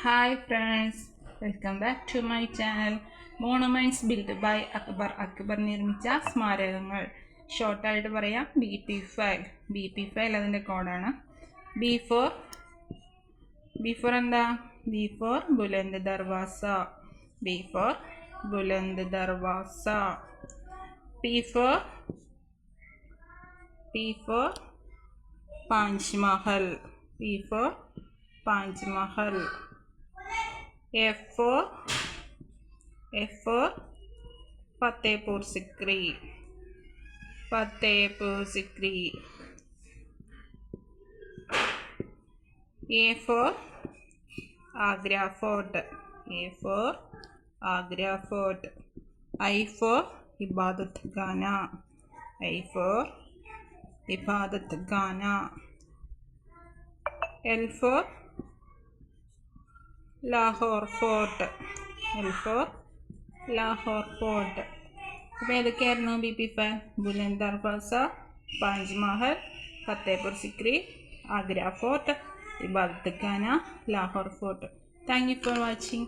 Hi friends, welcome back to my channel. Monuments built by Akbar നിർമ്മിച്ച സ്മാരകങ്ങൾ. ഷോർട്ടായിട്ട് പറയാം BP5 അതിൻ്റെ കോഡാണ്. B4 എന്താ? B4 Buland Darwaza. B4 Buland Darwaza. P4 Panch Mahal. P4 Panch Mahal. F4 Fatehpur Sikri. A4 Agra fort. I4 Ibadat गाना. L4 Lahore fort. അപ്പോൾ ഏതൊക്കെയായിരുന്നു BP5? Buland Darwaza, Panch Mahal, Fatehpur Sikri, Agra fort, Ibadat Khana, Lahore fort. Thank you for watching.